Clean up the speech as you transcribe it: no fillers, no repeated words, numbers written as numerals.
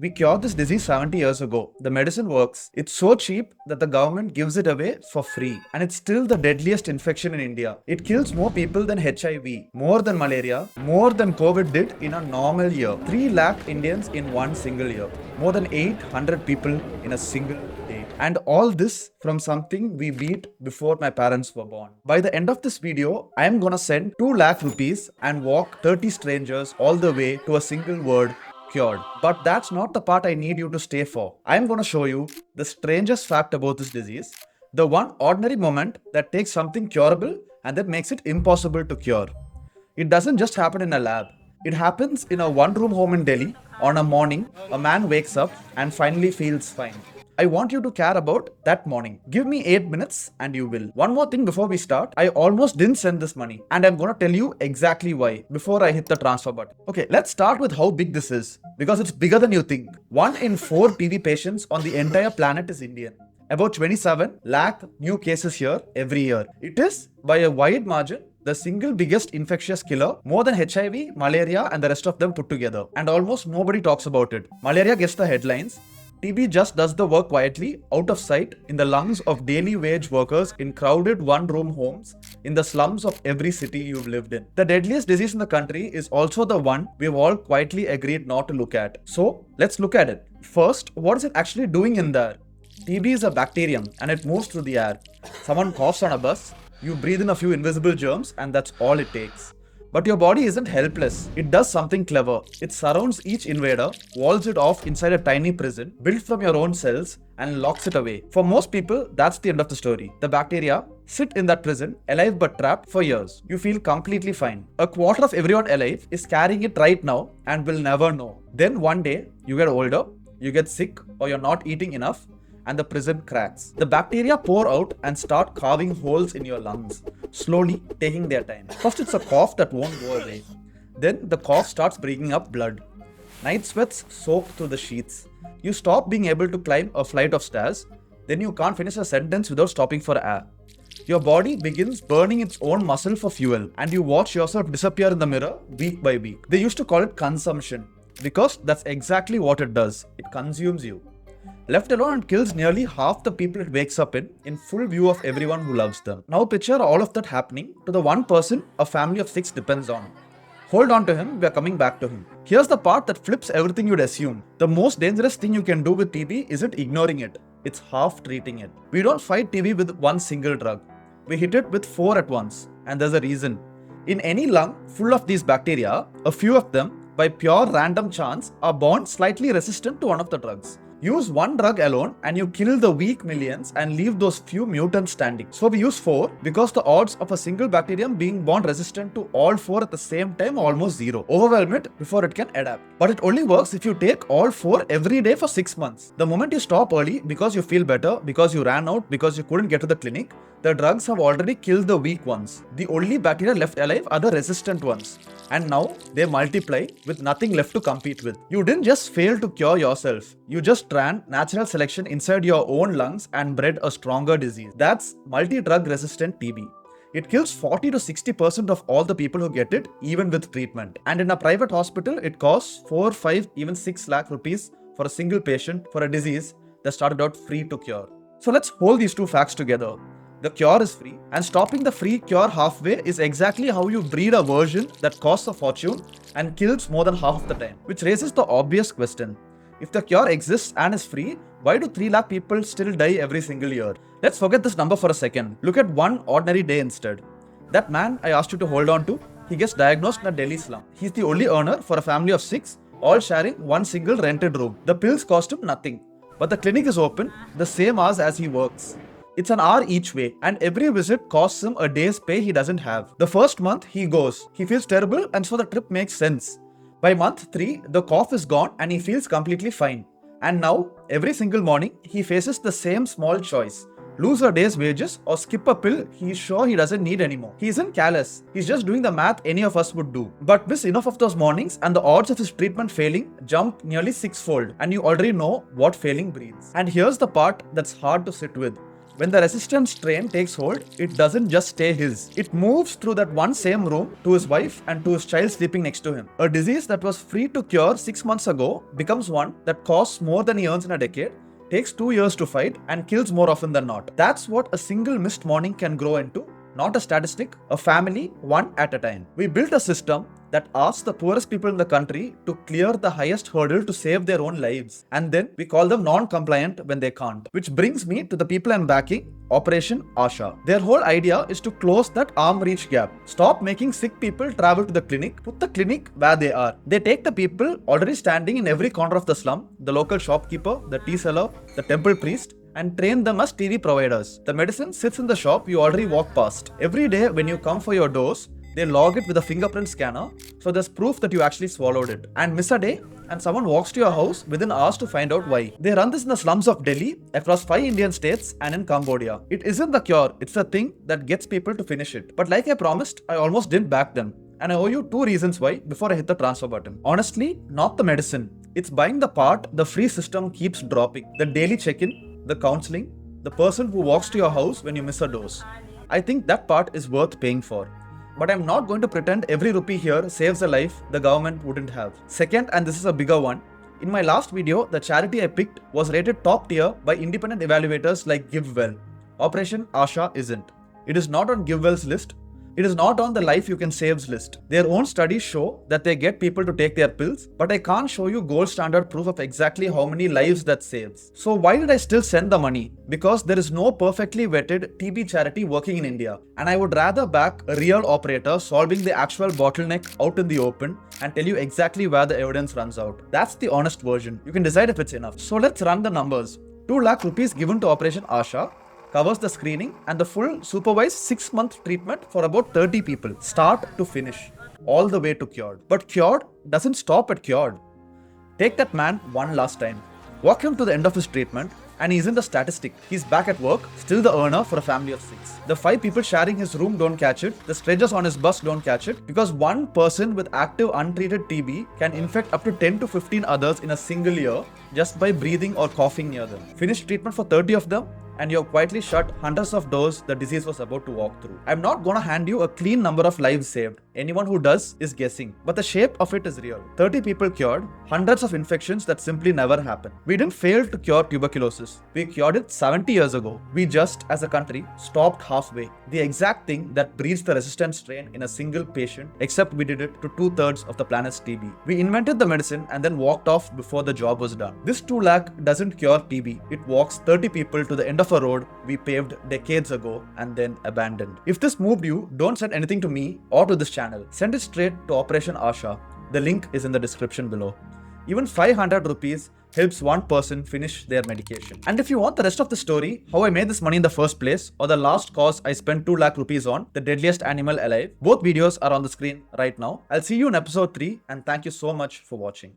We cured this disease 70 years ago. The medicine works. It's so cheap that the government gives it away for free. And it's still the deadliest infection in India. It kills more people than HIV, more than malaria, more than COVID did in a normal year. 3 lakh Indians in one single year. More than 800 people in a single day. And all this from something we beat before my parents were born. By the end of this video, I am gonna send 2 lakh rupees and walk 30 strangers all the way to a single word, cured. But that's not the part I need you to stay for. I'm going to show you the strangest fact about this disease, the one ordinary moment that takes something curable and then makes it impossible to cure. It doesn't just happen in a lab. It happens in a one-room home in Delhi. On a morning, a man wakes up and finally feels fine. I want you to care about that morning. Give me 8 minutes and you will. One more thing before we start. I almost didn't send this money and I'm gonna tell you exactly why before I hit the transfer button. Okay, let's start with how big this is because it's bigger than you think. 1 in 4 TB patients on the entire planet is Indian. About 27 lakh new cases here every year. It is, by a wide margin, the single biggest infectious killer, more than HIV, malaria and the rest of them put together. And almost nobody talks about it. Malaria gets the headlines. TB just does the work quietly, out of sight, in the lungs of daily wage workers in crowded one-room homes in the slums of every city you've lived in. The deadliest disease in the country is also the one we've all quietly agreed not to look at. So, let's look at it. First, what is it actually doing in there? TB is a bacterium and it moves through the air. Someone coughs on a bus, you breathe in a few invisible germs and that's all it takes. But your body isn't helpless. It does something clever. It surrounds each invader, walls it off inside a tiny prison, built from your own cells, and locks it away. For most people, that's the end of the story. The bacteria sit in that prison, alive but trapped, for years. You feel completely fine. A quarter of everyone alive is carrying it right now and will never know. Then one day, you get older, you get sick, or you're not eating enough, and the prison cracks. The bacteria pour out and start carving holes in your lungs, slowly taking their time. First it's a cough that won't go away. Then the cough starts bringing up blood. Night sweats soak through the sheets. You stop being able to climb a flight of stairs. Then you can't finish a sentence without stopping for air. Your body begins burning its own muscle for fuel and you watch yourself disappear in the mirror week by week. They used to call it consumption because that's exactly what it does. It consumes you. Left alone, it kills nearly half the people it wakes up in full view of everyone who loves them. Now picture all of that happening to the one person a family of 6 depends on. Hold on to him, we are coming back to him. Here's the part that flips everything you'd assume. The most dangerous thing you can do with TB isn't ignoring it, it's half treating it. We don't fight TB with one single drug. We hit it with 4 at once, and there's a reason. In any lung full of these bacteria, a few of them, by pure random chance, are born slightly resistant to one of the drugs. Use one drug alone and you kill the weak millions and leave those few mutants standing. So we use 4 because the odds of a single bacterium being born resistant to all 4 at the same time are almost 0. Overwhelm it before it can adapt. But it only works if you take all 4 every day for 6 months. The moment you stop early because you feel better, because you ran out, because you couldn't get to the clinic, the drugs have already killed the weak ones. The only bacteria left alive are the resistant ones. And now they multiply with nothing left to compete with. You didn't just fail to cure yourself. You just ran natural selection inside your own lungs and bred a stronger disease. That's multi-drug resistant TB. It kills 40 to 60% of all the people who get it, even with treatment. And in a private hospital, it costs 4, 5, even 6 lakh rupees for a single patient for a disease that started out free to cure. So let's hold these two facts together. The cure is free, and stopping the free cure halfway is exactly how you breed a version that costs a fortune and kills more than half of the time. Which raises the obvious question. If the cure exists and is free, why do 3 lakh people still die every single year? Let's forget this number for a second. Look at one ordinary day instead. That man I asked you to hold on to, he gets diagnosed in a Delhi slum. He's the only earner for a family of 6, all sharing one single rented room. The pills cost him nothing, but the clinic is open the same hours as he works. It's an hour each way, and every visit costs him a day's pay he doesn't have. The first month he goes, he feels terrible and so the trip makes sense. By month 3, the cough is gone and he feels completely fine. And now, every single morning, he faces the same small choice. Lose a day's wages or skip a pill he's sure he doesn't need anymore. He isn't callous, he's just doing the math any of us would do. But miss enough of those mornings and the odds of his treatment failing jump nearly 6-fold, and you already know what failing breeds. And here's the part that's hard to sit with. When the resistance strain takes hold, it doesn't just stay his. It moves through that one same room to his wife and to his child sleeping next to him. A disease that was free to cure 6 months ago becomes one that costs more than he earns in a decade, takes 2 years to fight, and kills more often than not. That's what a single missed morning can grow into. Not a statistic, a family, one at a time. We built a system that asks the poorest people in the country to clear the highest hurdle to save their own lives. And then we call them non-compliant when they can't. Which brings me to the people I'm backing, Operation ASHA. Their whole idea is to close that arm reach gap. Stop making sick people travel to the clinic, put the clinic where they are. They take the people already standing in every corner of the slum, the local shopkeeper, the tea seller, the temple priest, and train them as TV providers. The medicine sits in the shop you already walk past. Every day when you come for your dose, they log it with a fingerprint scanner, so there's proof that you actually swallowed it. And miss a day, and someone walks to your house within hours to find out why. They run this in the slums of Delhi, across 5 Indian states, and in Cambodia. It isn't the cure, it's the thing that gets people to finish it. But like I promised, I almost didn't back them. And I owe you 2 reasons why before I hit the transfer button. Honestly, not the medicine. It's buying the part the free system keeps dropping. The daily check-in, the counseling, the person who walks to your house when you miss a dose. I think that part is worth paying for. But I'm not going to pretend every rupee here saves a life the government wouldn't have. Second, and this is a bigger one, in my last video, the charity I picked was rated top tier by independent evaluators like GiveWell. Operation ASHA isn't. It is not on GiveWell's list. It is not on the Life You Can Save's list. Their own studies show that they get people to take their pills, but I can't show you gold standard proof of exactly how many lives that saves. So why did I still send the money? Because there is no perfectly vetted TB charity working in India, and I would rather back a real operator solving the actual bottleneck out in the open and tell you exactly where the evidence runs out. That's the honest version. You can decide if it's enough. So let's run the numbers. 2 lakh rupees given to Operation ASHA covers the screening and the full supervised 6-month treatment for about 30 people, start to finish, all the way to cured. But cured doesn't stop at cured. Take that man one last time. Walk him to the end of his treatment, and he isn't a statistic. He's back at work, still the earner for a family of 6. The 5 people sharing his room don't catch it, the strangers on his bus don't catch it, because one person with active untreated TB can infect up to 10 to 15 others in a single year just by breathing or coughing near them. Finish treatment for 30 of them, and you have quietly shut hundreds of doors the disease was about to walk through. I'm not gonna hand you a clean number of lives saved. Anyone who does is guessing. But the shape of it is real. 30 people cured, hundreds of infections that simply never happen. We didn't fail to cure tuberculosis. We cured it 70 years ago. We just, as a country, stopped halfway. The exact thing that breeds the resistant strain in a single patient, except we did it to 2/3 of the planet's TB. We invented the medicine and then walked off before the job was done. This 2 lakh doesn't cure TB. It walks 30 people to the end of a road we paved decades ago and then abandoned. If this moved you, don't send anything to me or to this channel. Send it straight to Operation ASHA. The link is in the description below. Even 500 rupees helps one person finish their medication. And if you want the rest of the story, how I made this money in the first place, or the last cause I spent 2 lakh rupees on, the deadliest animal alive, both videos are on the screen right now. I'll see you in episode 3, and thank you so much for watching.